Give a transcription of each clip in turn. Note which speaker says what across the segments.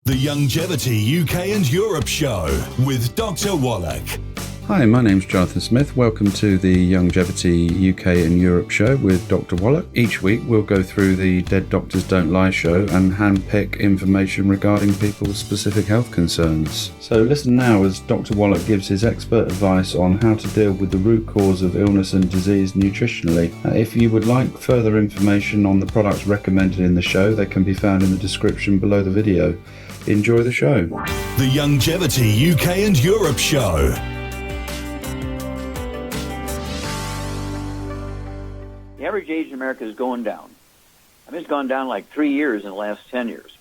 Speaker 1: The Youngevity UK and Europe Show with Dr. Wallach.
Speaker 2: Hi, my name's Jonathan Smith. Welcome to the Youngevity UK and Europe Show with Dr. Wallach. Each week we'll go through the Dead Doctors Don't Lie show and handpick information regarding people's specific health concerns. So listen now as Dr. Wallach gives his expert advice on how to deal with the root cause of illness and disease nutritionally. If you would like further information on the products recommended in the show, they can be found in the description below the video. Enjoy the show.
Speaker 1: The Youngevity UK and Europe Show.
Speaker 3: The average age in America is going down. I mean, it's gone down like 3 years in the last 10 years.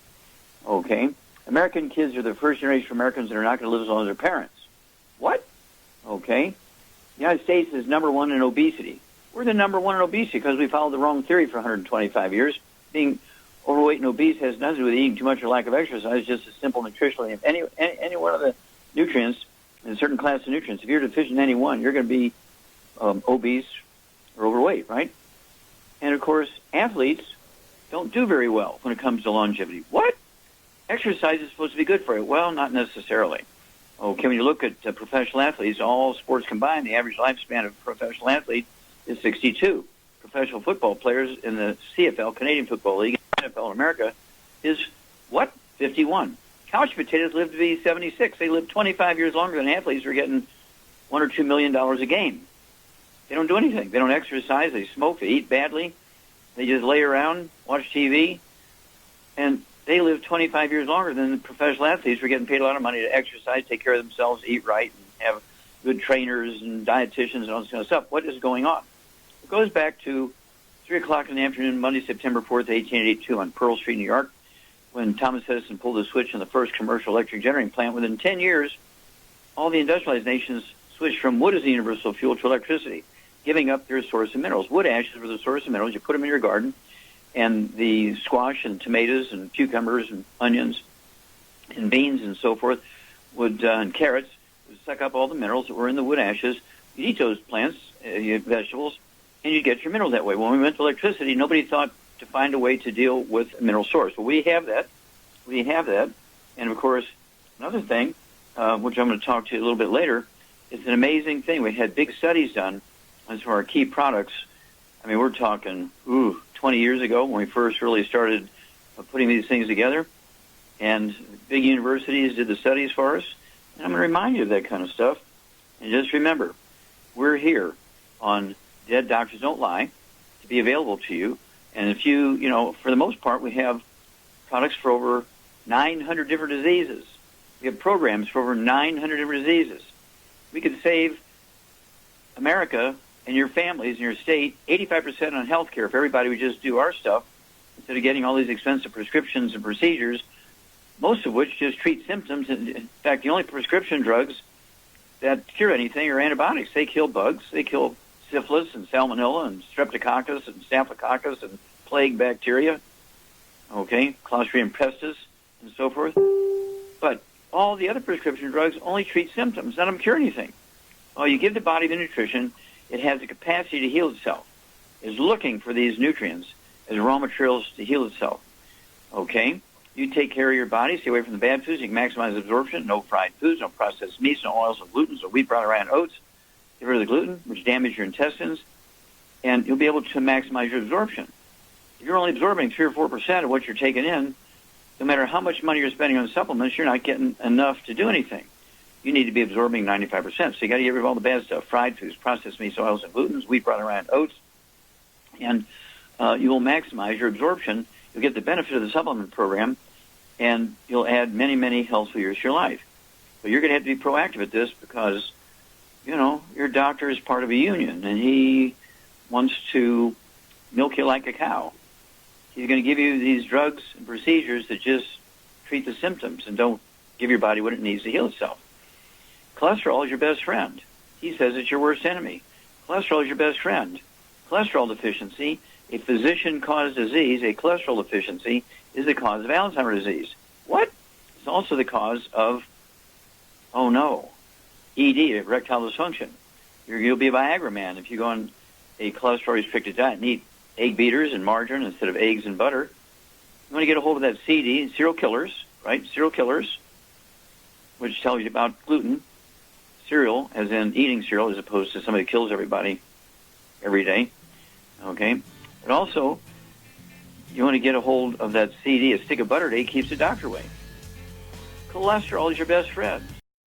Speaker 3: Okay? American kids are the first generation of Americans that are not going to live as long as their parents. What? Okay? The United States is number one in obesity. We're the number one in obesity because we followed the wrong theory for 125 years. Being overweight and obese has nothing to do with eating too much or lack of exercise, just a simple nutritional. If any one of the nutrients, in a certain class of nutrients, if you're deficient in any one, you're going to be obese or overweight, right? And, of course, athletes don't do very well when it comes to longevity. What? Exercise is supposed to be good for you. Well, not necessarily. Okay, when you look at professional athletes, all sports combined, the average lifespan of a professional athlete is 62. Professional football players in the CFL, Canadian Football League, NFL in America, is, what? 51. Couch potatoes live to be 76. They live 25 years longer than athletes who are getting $1 or $2 million a game. They don't do anything. They don't exercise. They smoke. They eat badly. They just lay around, watch TV, and they live 25 years longer than the professional athletes who are getting paid a lot of money to exercise, take care of themselves, eat right, and have good trainers and dietitians and all this kind of stuff. What is going on? It goes back to 3 o'clock in the afternoon, Monday, September 4th, 1882, on Pearl Street, New York, when Thomas Edison pulled the switch on the first commercial electric generating plant. Within 10 years, all the industrialized nations switched from wood as the universal fuel to electricity, giving up their source of minerals. Wood ashes were the source of minerals. You put them in your garden, and the squash and tomatoes and cucumbers and onions and beans and so forth and carrots would suck up all the minerals that were in the wood ashes. You'd eat those plants, vegetables, and you'd get your minerals that way. When we went to electricity, nobody thought to find a way to deal with a mineral source. Well, we have that. We have that. And, of course, another thing, which I'm going to talk to you a little bit later, is an amazing thing. We had big studies done on some of our key products. I mean, we're talking, 20 years ago when we first really started putting these things together. And big universities did the studies for us. And I'm going to remind you of that kind of stuff. And just remember, we're here on Dead Doctors Don't Lie to be available to you. And if you, for the most part, we have products for over 900 different diseases. We have programs for over 900 different diseases. We could save America and your families and your state 85% on health care if everybody would just do our stuff instead of getting all these expensive prescriptions and procedures, most of which just treat symptoms. In fact, the only prescription drugs that cure anything are antibiotics. They kill bugs. They kill syphilis and salmonella and streptococcus and staphylococcus and plague bacteria, Clostridium pestis and so forth. But all the other prescription drugs only treat symptoms. None of them cure anything. Oh, you give the body the nutrition. It has the capacity to heal itself. It's looking for these nutrients as raw materials to heal itself. Okay? You take care of your body, stay away from the bad foods, you can maximize absorption, no fried foods, no processed meats, no oils, no gluten, no wheat, brown, rye, and oats. Get rid of the gluten, which damages your intestines, and you'll be able to maximize your absorption. If you're only absorbing 3 or 4% of what you're taking in, no matter how much money you're spending on supplements, you're not getting enough to do anything. You need to be absorbing 95%. So you got to get rid of all the bad stuff, fried foods, processed meats, oils, and glutens, wheat, brown, rye, and oats, and you will maximize your absorption. You'll get the benefit of the supplement program, and you'll add many, many healthful years to your life. But you're going to have to be proactive at this because, your doctor is part of a union, and he wants to milk you like a cow. He's going to give you these drugs and procedures that just treat the symptoms and don't give your body what it needs to heal itself. Cholesterol is your best friend. He says it's your worst enemy. Cholesterol is your best friend. Cholesterol deficiency, a physician-caused disease, a cholesterol deficiency, is the cause of Alzheimer's disease. What? It's also the cause of, ED, erectile dysfunction. You'll be a Viagra man if you go on a cholesterol-restricted diet and eat egg beaters and margarine instead of eggs and butter. You want to get a hold of that CD, serial killers, right? Cereal killers, which tells you about gluten. Cereal, as in eating cereal, as opposed to somebody who kills everybody every day. Okay? But also, you want to get a hold of that CD, a stick of butter a day keeps the doctor away. Cholesterol is your best friend.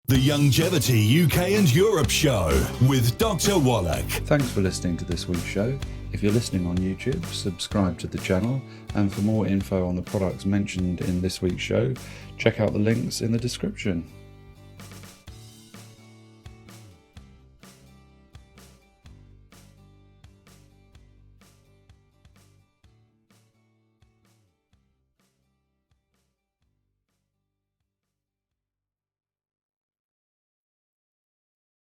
Speaker 1: The Youngevity UK and Europe Show with Dr. Wallach.
Speaker 2: Thanks for listening to this week's show. If you're listening on YouTube, subscribe to the channel, and for more info on the products mentioned in this week's show, check out the links in the description.